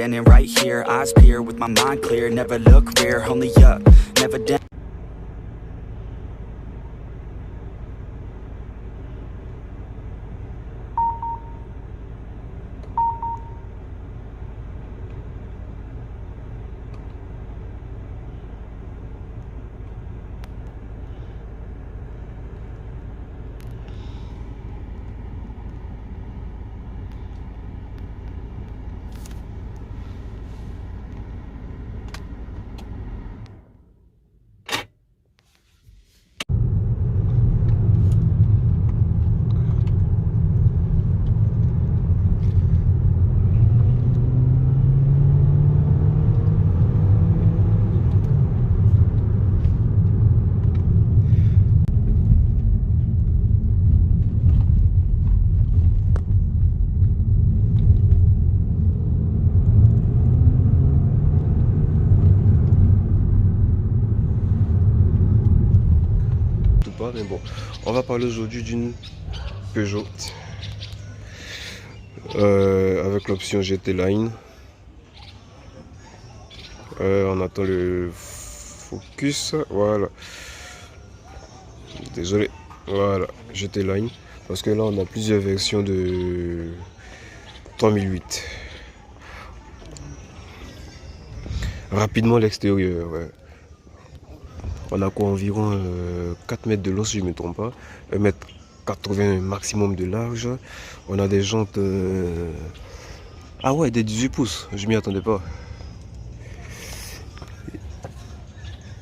standing right here, eyes peer with my mind clear, never look rear, only up, never down. Mais bon, on va parler aujourd'hui d'une Peugeot avec l'option GT Line. On attend le focus, voilà. Désolé, voilà, GT Line. Parce que là, on a plusieurs versions de 3008. Rapidement l'extérieur, ouais. On a quoi, environ 4 mètres de long si je ne me trompe pas, 1,80 m maximum de large. On a des jantes, ah ouais, des 18 pouces, je m'y attendais pas.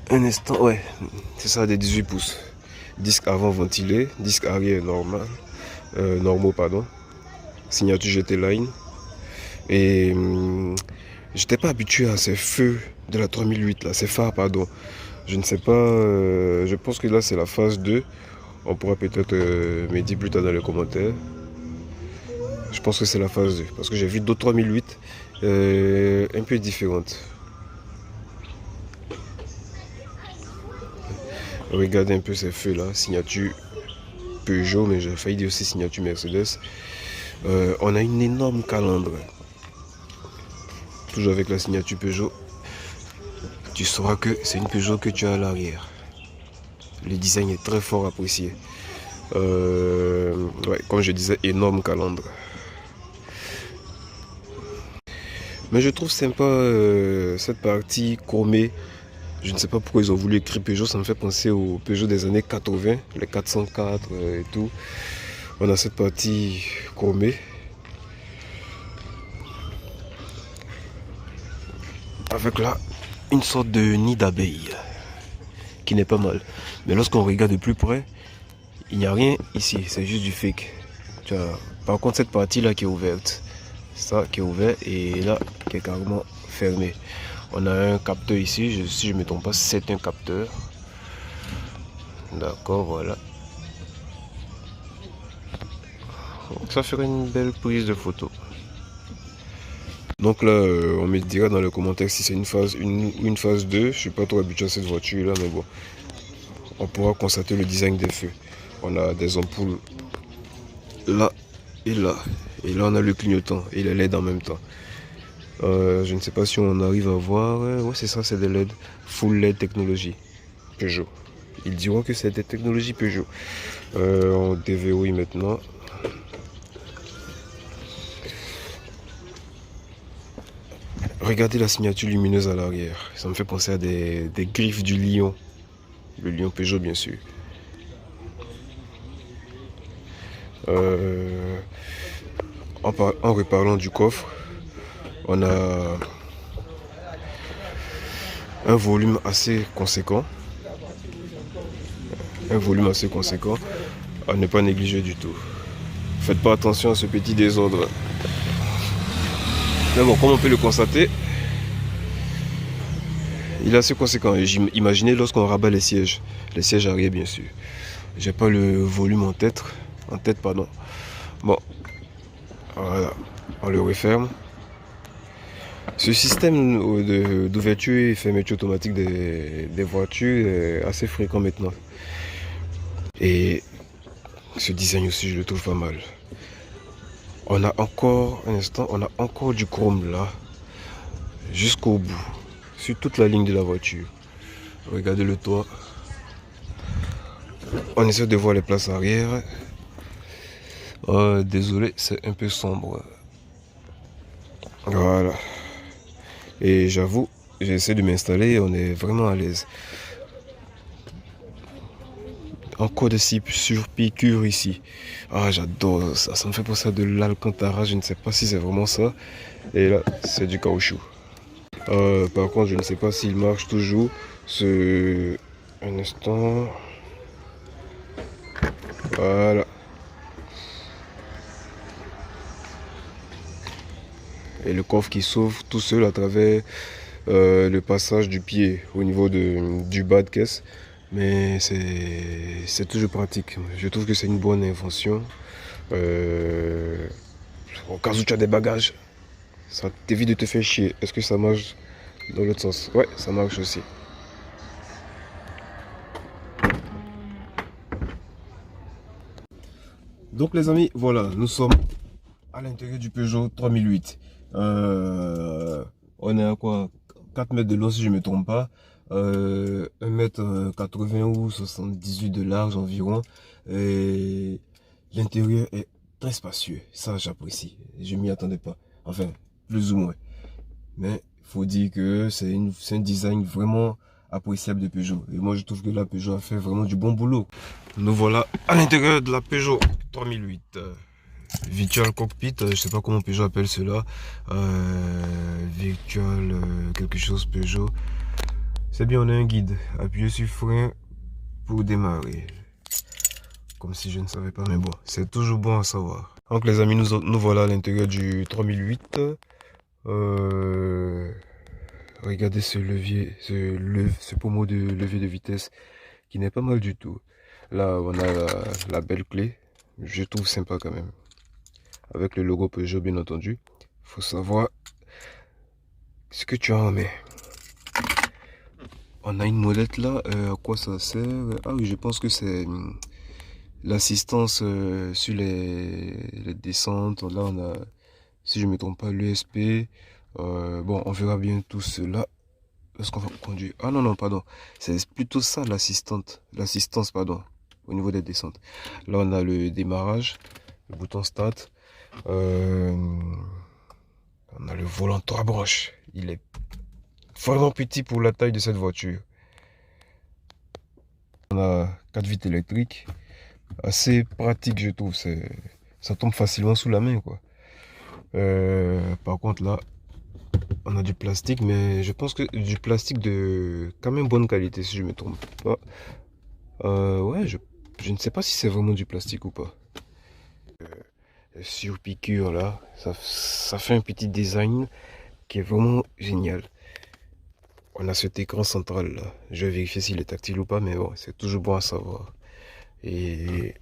Un instant, ouais, c'est ça, des 18 pouces. Disque avant ventilé, disque arrière normal, normaux pardon. Signature GT Line. Et j'étais pas habitué à ces feux de la 3008 là, ces phares pardon. Je ne sais pas, je pense que là c'est la phase 2. On pourra peut-être me dire plus tard dans les commentaires. Je pense que c'est la phase 2. Parce que j'ai vu d'autres 3008 un peu différentes. Regardez un peu ces feux là, signature Peugeot, mais j'ai failli dire aussi signature Mercedes. On a une énorme calandre. Toujours avec la signature Peugeot. Tu sauras que c'est une Peugeot que tu as à l'arrière. Le design est très fort apprécié. Ouais, comme je disais, énorme calandre. Mais je trouve sympa cette partie chromée. Je ne sais pas pourquoi ils ont voulu écrire Peugeot. Ça me fait penser aux Peugeot des années 80, les 404 et tout. On a cette partie chromée. Avec là une sorte de nid d'abeille qui n'est pas mal. Mais lorsqu'on regarde de plus près, il n'y a rien ici, c'est juste du fake. Tu vois, par contre cette partie là qui est ouverte, ça qui est ouvert et là qui est carrément fermé. On a un capteur ici, si je ne me trompe pas, c'est un capteur. D'accord, voilà. Donc, ça ferait une belle prise de photo. Donc là, on me dira dans les commentaires si c'est une phase 1 ou une phase 2. Je ne suis pas trop habitué à cette voiture là, mais bon. On pourra constater le design des feux. On a des ampoules là et là. Et là, on a le clignotant et les LED en même temps. Je ne sais pas si on arrive à voir. Ouais, c'est ça, c'est des LED. Full LED technologie. Peugeot. Ils diront que c'est des technologies Peugeot. On déverrouille maintenant. Regardez la signature lumineuse à l'arrière. Ça me fait penser à des griffes du lion. Le lion Peugeot, bien sûr. En reparlant du coffre, on a un volume assez conséquent. Un volume assez conséquent à ne pas négliger du tout. Faites pas attention à ce petit désordre. Mais bon, comme on peut le constater, il est assez conséquent. Imaginez lorsqu'on rabat les sièges arrière bien sûr. J'ai pas le volume en tête, pardon. Bon, voilà, on le referme. Ce système d'ouverture et fermeture automatique des voitures est assez fréquent maintenant. Et ce design aussi, je le trouve pas mal. On a encore, un instant, on a encore du chrome là. jusqu'au bout, sur toute la ligne de la voiture. Regardez le toit. On essaie de voir les places arrière. Désolé, c'est un peu sombre. Voilà. Et j'avoue, j'essaie de m'installer, on est vraiment à l'aise. Encore de surpiqûres ici. Ah, j'adore ça. Ça me fait penser à de l'Alcantara. Je ne sais pas si c'est vraiment ça. Et là, c'est du caoutchouc. Par contre, je ne sais pas s'il marche toujours. Un instant. Voilà. Et le coffre qui s'ouvre tout seul à travers le passage du pied au niveau du bas de caisse. Mais c'est toujours pratique. Je trouve que c'est une bonne invention. Au cas où tu as des bagages, ça t'évite de te faire chier. Est-ce que ça marche dans l'autre sens? Ouais, ça marche aussi. Donc les amis, voilà, nous sommes à l'intérieur du Peugeot 3008. On est à quoi? 4 mètres de long si je ne me trompe pas. 1m80 ou 78 de large environ. Et l'intérieur est très spacieux. Ça, j'apprécie. Je m'y attendais pas. Enfin, plus ou moins. Mais il faut dire que c'est un design vraiment appréciable de Peugeot. Et moi, je trouve que la Peugeot a fait vraiment du bon boulot. Nous voilà à l'intérieur de la Peugeot 3008. Virtual Cockpit, je sais pas comment Peugeot appelle cela. Virtual quelque chose Peugeot. C'est bien, on a un guide. Appuyez sur frein pour démarrer. Comme si je ne savais pas, mais bon, c'est toujours bon à savoir. Donc les amis, nous voilà à l'intérieur du 3008. Regardez ce levier, ce pommeau de levier de vitesse qui n'est pas mal du tout. Là, on a la belle clé. Je trouve sympa quand même. Avec le logo Peugeot, bien entendu. Il faut savoir ce que tu as en main. On a une molette là, à quoi ça sert? Ah oui, je pense que c'est l'assistance sur les descentes. Là, on a, si je ne me trompe pas, l'ESP. Bon, on verra bien tout cela lorsqu'on va conduire. Ah non, non, pardon. C'est plutôt ça l'assistance, pardon, au niveau des descentes. Là, on a le démarrage, le bouton Start. On a le volant 3 branches. Il est vraiment petit pour la taille de cette voiture. On a 4 vitres électriques. Assez pratique, je trouve. Ça tombe facilement sous la main, quoi. Par contre, là, on a du plastique, mais je pense que du plastique de quand même bonne qualité, si je me trompe pas. Ouais, je ne sais pas si c'est vraiment du plastique ou pas. Sur piqûre là, ça fait un petit design qui est vraiment génial. On a cet écran central là. Je vais vérifier s'il est tactile ou pas, mais bon, c'est toujours bon à savoir. Et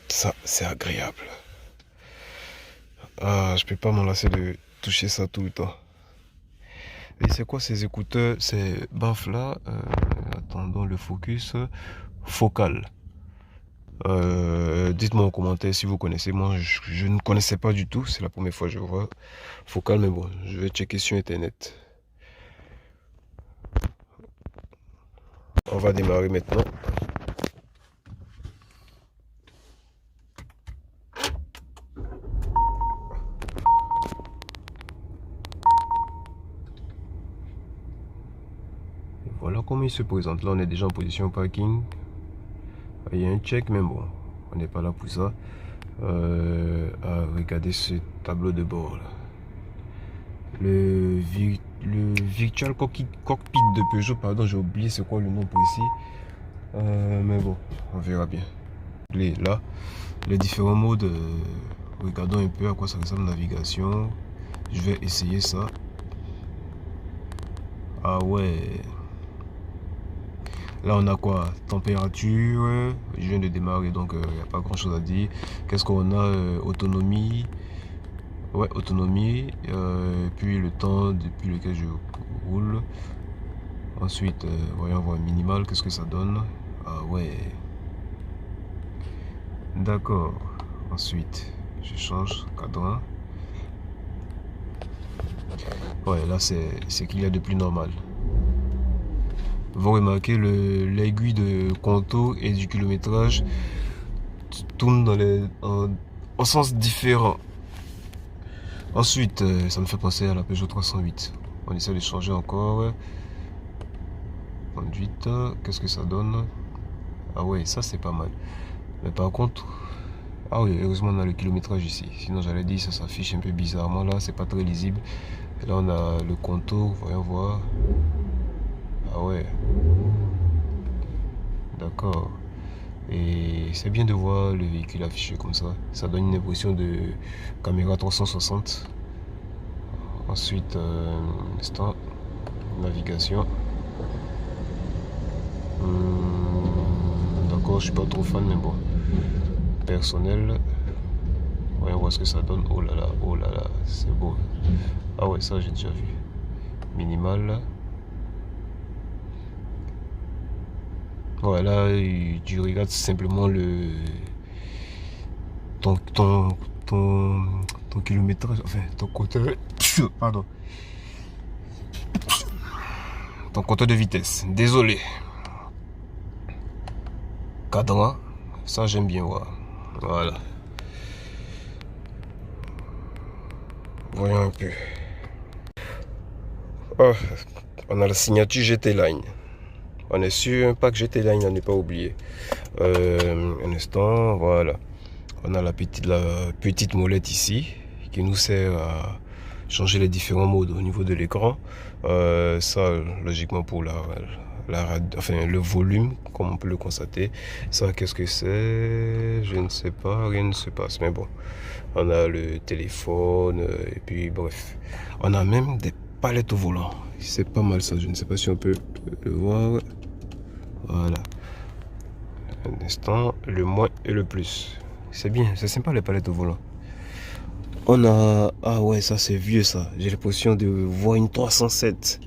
ça, c'est agréable. Ah, je peux pas m'en lasser de toucher ça tout le temps. Et c'est quoi ces écouteurs, ces baffes là? Attendons le focus. Focal. Dites-moi en commentaire si vous connaissez. Moi, je ne connaissais pas du tout. C'est la première fois que je vois Focal, mais bon, je vais checker sur internet. On va démarrer maintenant. Et voilà comment il se présente. Là, on est déjà en position parking. Il y a un check, mais bon, on n'est pas là pour ça. Regardez ce tableau de bord là. Le Virtual Cockpit de Peugeot, pardon, j'ai oublié c'est quoi le nom précis. Mais bon, on verra bien. Là, les différents modes, regardons un peu à quoi ça ressemble navigation. Je vais essayer ça. Ah ouais. Là on a quoi? Température. Je viens de démarrer donc il n'y a pas grand chose à dire. Qu'est-ce qu'on a? Autonomie. Ouais, autonomie. Puis le temps depuis lequel je roule. Ensuite, voyons voir minimal. Qu'est-ce que ça donne? Ah ouais. D'accord. Ensuite, je change cadran. Ouais, là c'est qu'il y a de plus normal. Vous remarquez l'aiguille de contour et du kilométrage tourne en sens différent. Ensuite, ça me fait penser à la Peugeot 308. On essaie de changer encore. Conduite, qu'est-ce que ça donne? Ah ouais, ça c'est pas mal. Mais par contre, ah oui, heureusement on a le kilométrage ici. Sinon j'allais dire ça s'affiche un peu bizarrement là, c'est pas très lisible. Et là on a le contour, voyons voir. Ah ouais. D'accord. Et c'est bien de voir le véhicule affiché comme ça. Ça donne une impression de caméra 360. Ensuite, instant, navigation. D'accord, je suis pas trop fan, mais bon. Personnel. Voyons voir ce que ça donne. Oh là là, c'est beau. Ah ouais, ça j'ai déjà vu. Minimal. Voilà, tu regardes simplement ton, ton, ton kilométrage, enfin ton compteur, pardon, ton compteur de vitesse. Désolé. Cadran, ça j'aime bien voir. Voilà. Voyons un peu. Oh, on a la signature GT Line. On est sur un pack GT Line à ne pas oublier. Un instant, voilà. On a la petite molette ici qui nous sert à changer les différents modes au niveau de l'écran. Ça, logiquement pour enfin, le volume, comme on peut le constater. Ça, qu'est-ce que c'est? Je ne sais pas, rien ne se passe. Mais bon, on a le téléphone et puis bref. On a même des palettes au volant. C'est pas mal ça, je ne sais pas si on peut le voir. Voilà. Un instant, le moins et le plus. C'est bien, c'est sympa les palettes au volant. On a... Ah ouais, ça c'est vieux ça. J'ai l'impression de voir une 307.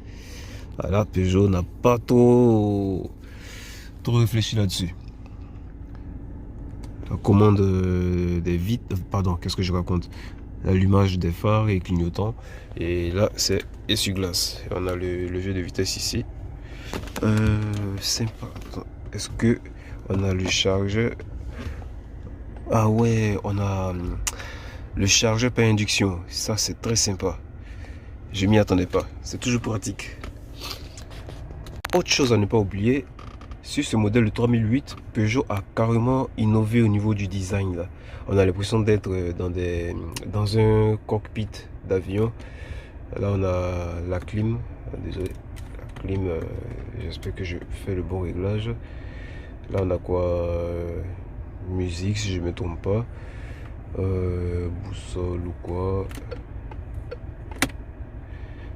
Voilà, Peugeot n'a pas trop réfléchi là-dessus. La commande des vitres... Pardon, qu'est-ce que je raconte? L'allumage des phares et clignotants. Et là, c'est essuie-glace. On a le levier de vitesse ici. Sympa. Est-ce que on a le chargeur? Ah ouais, on a le chargeur par induction. Ça, c'est très sympa. Je m'y attendais pas. C'est toujours pratique. Autre chose à ne pas oublier, sur ce modèle de 3008, Peugeot a carrément innové au niveau du design. Là. On a l'impression d'être dans un cockpit d'avion. Là, on a la clim. Désolé. La clim, j'espère que je fais le bon réglage. Là, on a quoi? Musique, si je ne me trompe pas. Boussole ou quoi.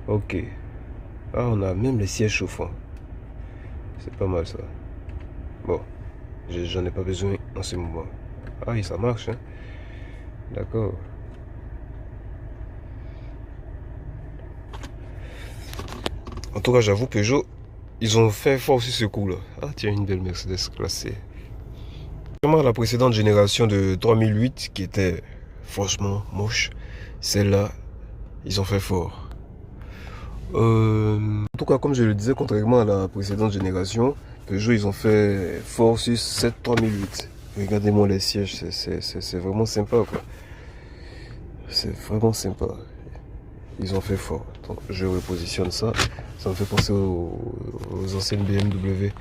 Ok. Ah, on a même les sièges chauffants. C'est pas mal ça. Bon, j'en ai pas besoin en ce moment. Ah oui, ça marche, hein. D'accord. En tout cas, j'avoue, Peugeot, ils ont fait fort aussi ce coup-là. Ah tiens, une belle Mercedes classée. Vraiment la précédente génération de 3008 qui était franchement moche. Celle-là, ils ont fait fort. En tout cas, comme je le disais, contrairement à la précédente génération, Peugeot, ils ont fait fort sur cette 3008. Regardez-moi les sièges, c'est vraiment sympa, quoi. C'est vraiment sympa. Ils ont fait fort. Donc, je repositionne ça. Ça me fait penser aux anciennes BMW.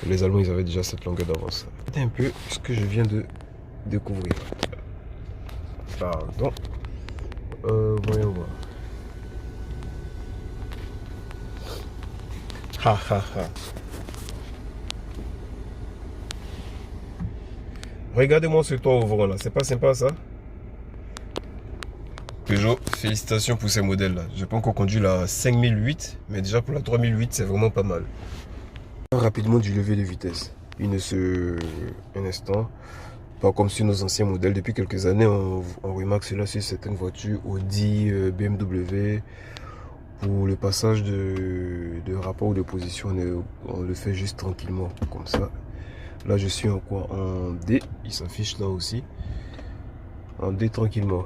Les Allemands, ils avaient déjà cette longueur d'avance. Regardez un peu ce que je viens de découvrir. Pardon. Voyons voir. Ha ha ha. Regardez-moi ce toit ouvrant là. C'est pas sympa ça? Peugeot, félicitations pour ces modèles là. J'ai pas encore conduit la 5008, mais déjà pour la 3008, c'est vraiment pas mal. Rapidement du levier de vitesse. Un instant. Pas comme sur nos anciens modèles. Depuis quelques années, on remarque cela sur certaines voitures Audi, BMW. Pour le passage de rapport de position, on le fait juste tranquillement, comme ça. Là, je suis en quoi? En D. Il s'affiche là aussi. En D tranquillement.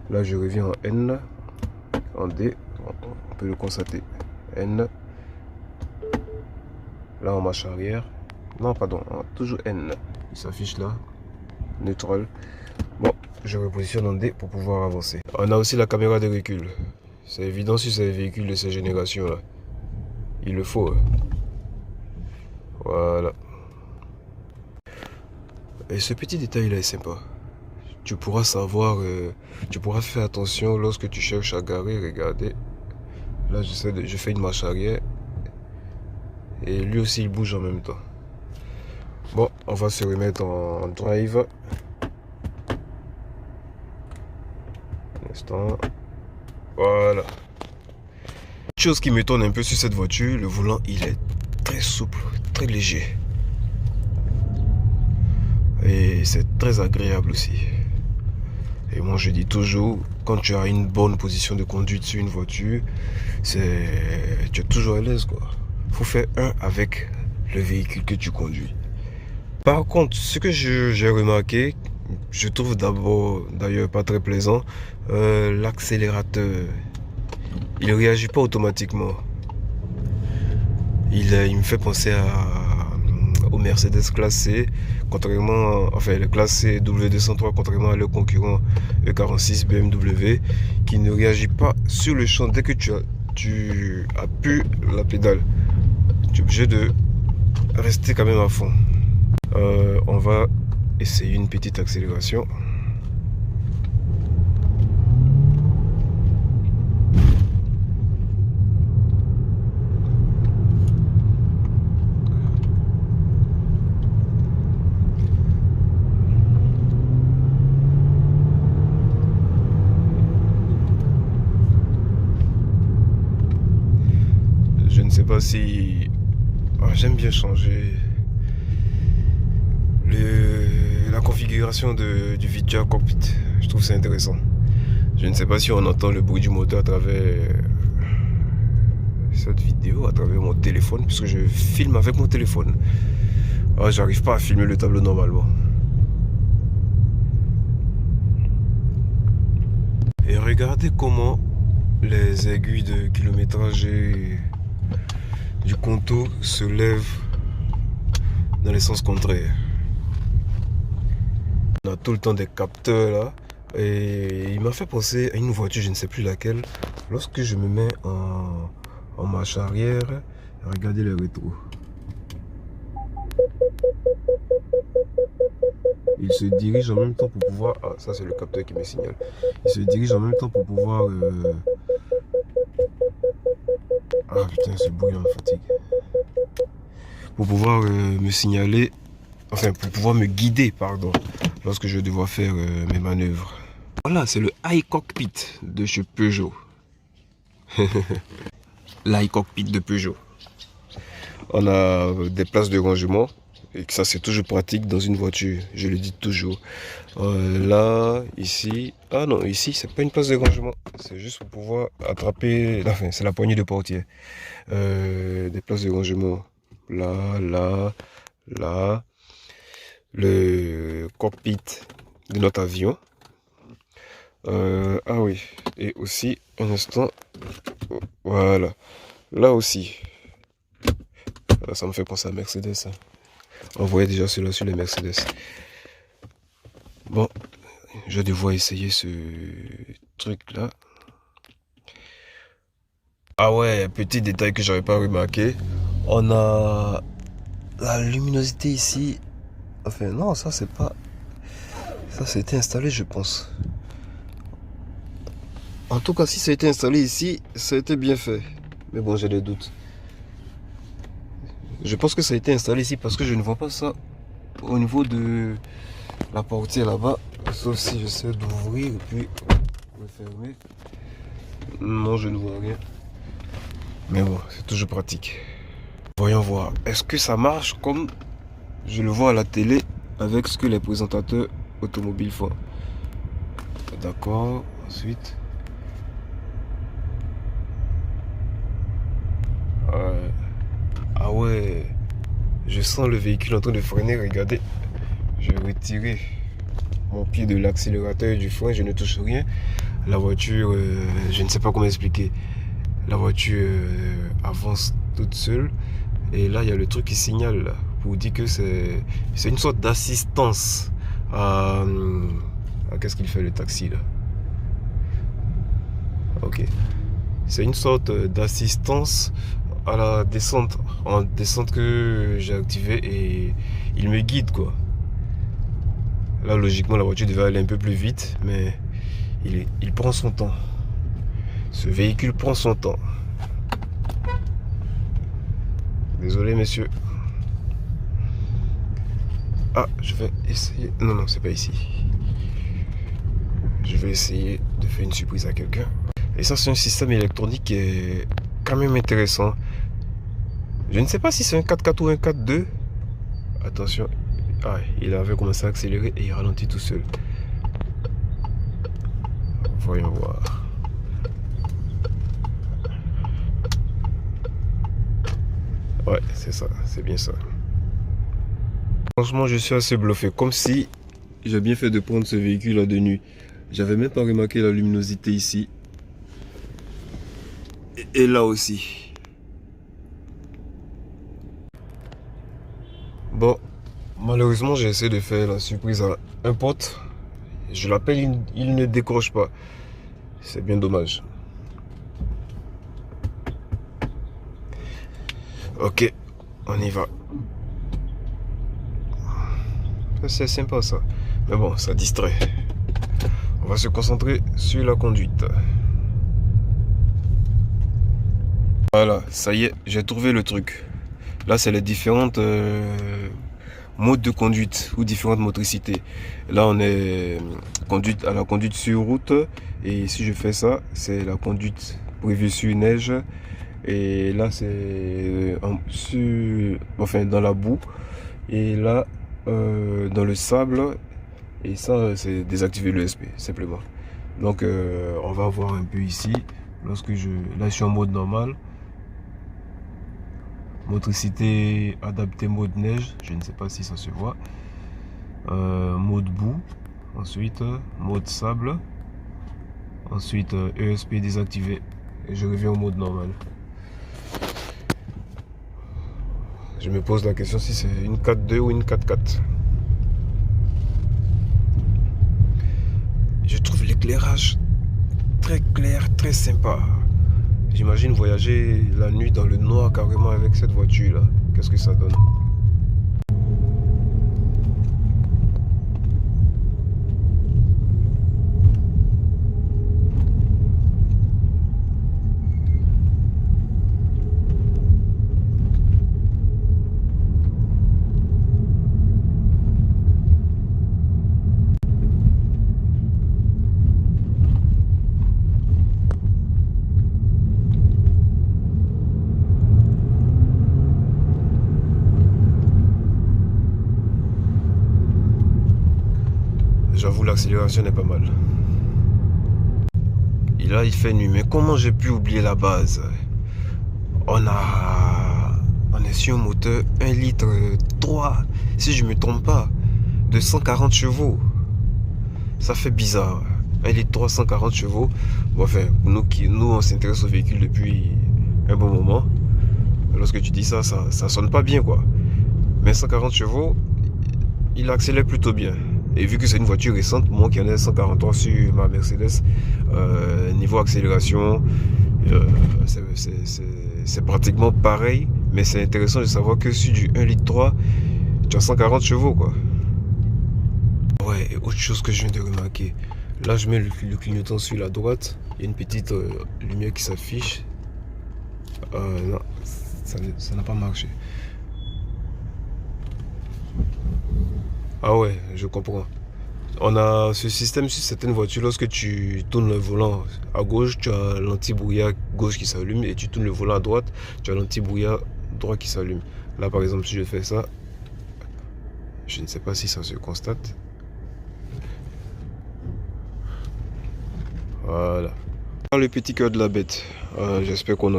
Là, je reviens en N. En D, on peut le constater. N. Là, en marche arrière. Non, pardon, toujours N. Il s'affiche là. Neutral. Bon, je repositionne en D pour pouvoir avancer. On a aussi la caméra de recul. C'est évident si c'est un véhicule de cette génération là. Il le faut. Voilà. Et ce petit détail là est sympa. Tu pourras savoir, tu pourras faire attention lorsque tu cherches à garer. Regardez. Là, je fais une marche arrière. Et lui aussi, il bouge en même temps. Bon, on va se remettre en drive. Un instant. Voilà. Chose qui m'étonne un peu sur cette voiture, le volant, il est très souple, très léger. Et c'est très agréable aussi. Et moi, je dis toujours, quand tu as une bonne position de conduite sur une voiture, tu es toujours à l'aise, quoi. Faut faire un avec le véhicule que tu conduis. Par contre, ce que j'ai remarqué, je trouve d'ailleurs pas très plaisant, l'accélérateur. Il ne réagit pas automatiquement. Il me fait penser au Mercedes classé, contrairement, enfin le classé W203, contrairement à leur concurrent E46 BMW, qui ne réagit pas sur le champ. Dès que tu appuies la pédale, tu es obligé de rester quand même à fond. On va essayer une petite accélération. Je ne sais pas si... j'aime bien changer la configuration du Vidja Cockpit. Je trouve ça intéressant. Je ne sais pas si on entend le bruit du moteur à travers cette vidéo, à travers mon téléphone, puisque je filme avec mon téléphone. J'arrive pas à filmer le tableau normalement. Et regardez comment les aiguilles de kilométrage du contour se lèvent dans les sens contraires. On a tout le temps des capteurs là. Et il m'a fait penser à une voiture, je ne sais plus laquelle. Lorsque je me mets en marche arrière, regardez le rétro. Il se dirige en même temps pour pouvoir... Ah, ça c'est le capteur qui me signale. Il se dirige en même temps pour pouvoir... Ah putain, ce bruit me fatigue. Pour pouvoir me signaler... Enfin, pour pouvoir me guider, pardon, lorsque je dois faire mes manœuvres. Voilà, c'est le iCockpit de chez Peugeot. L'iCockpit de Peugeot. On a des places de rangement. Et ça, c'est toujours pratique dans une voiture. Je le dis toujours. Là, ici... Ah non, ici, c'est pas une place de rangement. C'est juste pour pouvoir attraper... Enfin, c'est la poignée de portière. Des places de rangement. Là, là, là. Le cockpit de notre avion. Ah oui. Et aussi, un instant. Voilà. Là aussi. Ça me fait penser à Mercedes. Hein. On voyait déjà cela sur les Mercedes. Bon, je vais devoir essayer ce truc là. Ah ouais, petit détail que j'avais pas remarqué. On a la luminosité ici. Enfin non, ça c'est pas... Ça c'était installé je pense. En tout cas si ça a été installé ici, ça a été bien fait. Mais bon j'ai des doutes. Je pense que ça a été installé ici parce que je ne vois pas ça au niveau de la portière là-bas. Sauf si j'essaie d'ouvrir et puis refermer. Non, je ne vois rien. Mais bon, c'est toujours pratique. Voyons voir. Est-ce que ça marche comme je le vois à la télé avec ce que les présentateurs automobiles font? D'accord. Ensuite. Ah ouais, je sens le véhicule en train de freiner, regardez. Je vais retirer mon pied de l'accélérateur et du frein, je ne touche rien. La voiture, je ne sais pas comment expliquer. La voiture avance toute seule. Et là, il y a le truc qui signale là, pour dire que c'est une sorte d'assistance à qu'est-ce qu'il fait le taxi là? Ok. C'est une sorte d'assistance à la descente. En descente que j'ai activé et il me guide quoi. Là, logiquement, la voiture devait aller un peu plus vite, mais il prend son temps. Ce véhicule prend son temps. Désolé, messieurs. Ah, je vais essayer. Non, non, c'est pas ici. Je vais essayer de faire une surprise à quelqu'un. Et ça, c'est un système électronique qui est quand même intéressant. Je ne sais pas si c'est un 4x4 ou un 4x2. Attention. Ah, il avait commencé à accélérer et il ralentit tout seul. Voyons voir. Ouais, c'est ça, c'est bien ça. Franchement, je suis assez bluffé. Comme si j'ai bien fait de prendre ce véhicule là de nuit. J'avais même pas remarqué la luminosité ici. Et là aussi. Bon, malheureusement, j'ai essayé de faire la surprise à un pote. Je l'appelle, il ne décroche pas. C'est bien dommage. Ok, on y va. C'est sympa ça. Mais bon, ça distrait. On va se concentrer sur la conduite. Voilà, ça y est, j'ai trouvé le truc. Là, c'est les différentes modes de conduite ou différentes motricités. Là, on est à la conduite sur route. Et si je fais ça, c'est la conduite prévue sur neige. Et là, c'est dans la boue. Et là, dans le sable. Et ça, c'est désactiver l'ESP, simplement. Donc, on va voir un peu ici. Là, je suis en mode normal. Motricité adaptée mode neige. Je ne sais pas si ça se voit. Mode boue. Ensuite, mode sable. Ensuite, ESP désactivé. Et je reviens au mode normal. Je me pose la question si c'est une 4x2 ou une 4x4. Je trouve l'éclairage très clair, très sympa. J'imagine voyager la nuit dans le noir carrément avec cette voiture là. Qu'est-ce que ça donne? J'avoue, l'accélération est pas mal. Et là, il fait nuit. Mais comment j'ai pu oublier la base? On est sur un moteur 1 litre 3, si je me trompe pas, de 140 chevaux. Ça fait bizarre. 1 litre 3, 140 chevaux. Bon, enfin, nous, on s'intéresse aux véhicules depuis un bon moment. Lorsque tu dis ça, ça sonne pas bien, quoi. Mais 140 chevaux, il accélère plutôt bien. Et vu que c'est une voiture récente, moi qui en ai 143 sur ma Mercedes, niveau accélération, c'est pratiquement pareil. Mais c'est intéressant de savoir que sur du 1 litre 3, tu as 140 chevaux, quoi. Ouais, et autre chose que je viens de remarquer. Là, je mets le clignotant sur la droite. Il y a une petite lumière qui s'affiche. Non, ça n'a pas marché. Ah ouais, je comprends. On a ce système sur certaines voitures. Lorsque tu tournes le volant à gauche, tu as l'anti-brouillard gauche qui s'allume. Et tu tournes le volant à droite, tu as l'anti-brouillard droit qui s'allume. Là, par exemple, si je fais ça, je ne sais pas si ça se constate. Voilà. Le petit cœur de la bête. J'espère qu'on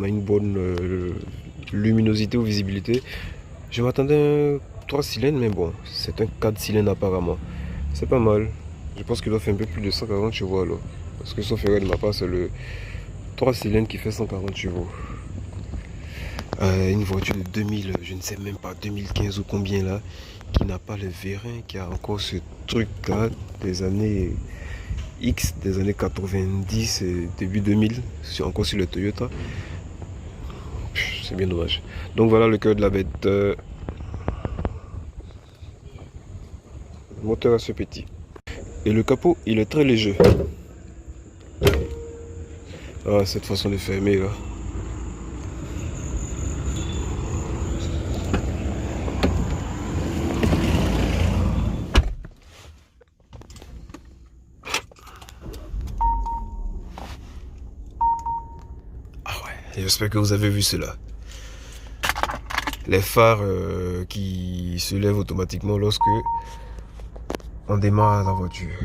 a une bonne luminosité ou visibilité. Je m'attendais à un 3 cylindres, mais bon, c'est un 4 cylindres apparemment. C'est pas mal. Je pense qu'il doit faire un peu plus de 140 chevaux alors. Parce que sauf erreur de ma part, c'est le 3 cylindres qui fait 140 chevaux. Une voiture de 2000, je ne sais même pas, 2015 ou combien là, qui n'a pas le vérin, qui a encore ce truc là des années X, des années 90 et début 2000, encore sur le Toyota. C'est bien dommage. Donc voilà le cœur de la bête. Le moteur assez petit. Et le capot, il est très léger. Ah, cette façon de fermer là. Ah ouais, j'espère que vous avez vu cela. Les phares qui se lèvent automatiquement lorsque on démarre la voiture.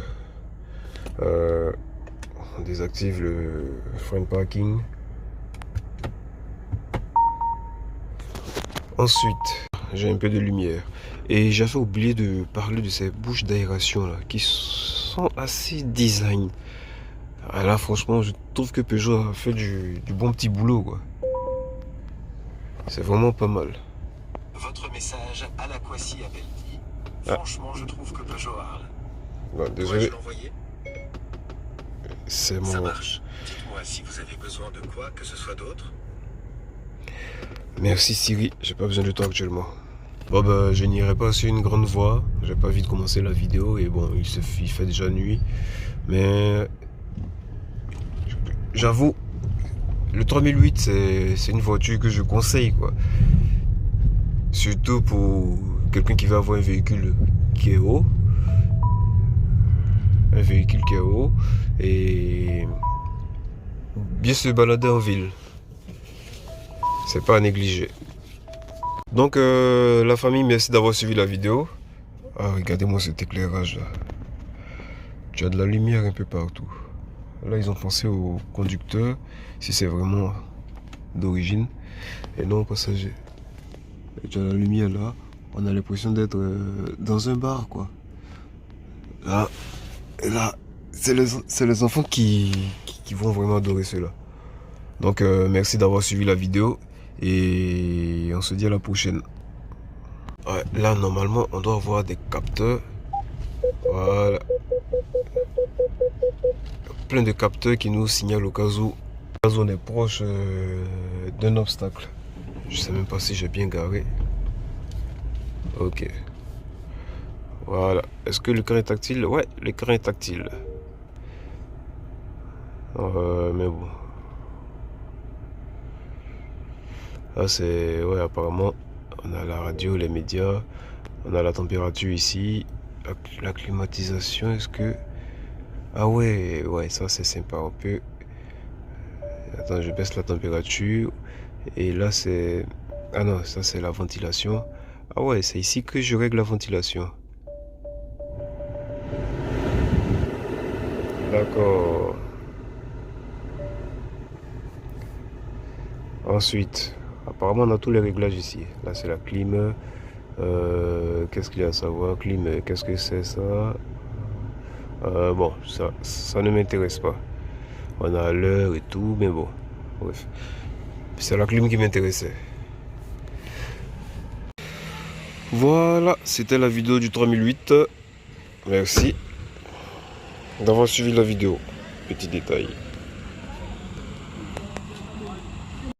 On désactive le frein parking. Ensuite, j'ai un peu de lumière. Et j'avais oublié de parler de ces bouches d'aération là, qui sont assez design. Ah là, franchement, je trouve que Peugeot a fait du bon petit boulot, quoi. C'est vraiment pas mal. Votre message à l'Aquacie a Beldi. Franchement, je trouve que Peugeot râle. Bon, Dois-je désolé, l'envoyer? c'est Ça mon... marche. Dites-moi si vous avez besoin de quoi que ce soit d'autre. Merci Siri, j'ai pas besoin de toi actuellement. Bon bah, je n'irai pas sur une grande voie. J'ai pas envie de commencer la vidéo et bon, il fait déjà nuit. Mais j'avoue, le 3008 c'est une voiture que je conseille, quoi. Surtout pour quelqu'un qui veut avoir un véhicule qui est haut. Un véhicule qui est haut et bien se balader en ville. C'est pas à négliger. Donc la famille, merci d'avoir suivi la vidéo. Ah, regardez-moi cet éclairage là. Tu as de la lumière un peu partout. Là, ils ont pensé au conducteur, si c'est vraiment d'origine, et non au passager. Et tu as la lumière là, on a l'impression d'être dans un bar, quoi. Là, c'est les enfants qui vont vraiment adorer cela. Donc, merci d'avoir suivi la vidéo, et on se dit à la prochaine. Ouais, là, normalement, on doit avoir des capteurs. Voilà. Plein de capteurs qui nous signalent au cas où on est proche d'un obstacle. Je sais même pas si j'ai bien garé. Ok. Voilà. Est-ce que l'écran est tactile? Ouais, l'écran est tactile. Mais bon. Là, c'est... Ouais, apparemment, on a la radio, les médias. On a la température ici. La climatisation, est-ce que... Ah ouais, ça c'est sympa. On peut... Attends, je baisse la température. Et là, c'est... Ah non, ça c'est la ventilation. Ah ouais, c'est ici que je règle la ventilation. D'accord. Ensuite, apparemment on a tous les réglages ici. Là c'est la clim. Qu'est-ce qu'il y a à savoir? Clim, qu'est-ce que c'est ça? Bon, ça ne m'intéresse pas. On a l'heure et tout, mais bon, bref. C'est la clim qui m'intéressait. Voilà, c'était la vidéo du 3008. Merci d'avoir suivi la vidéo. Petit détail.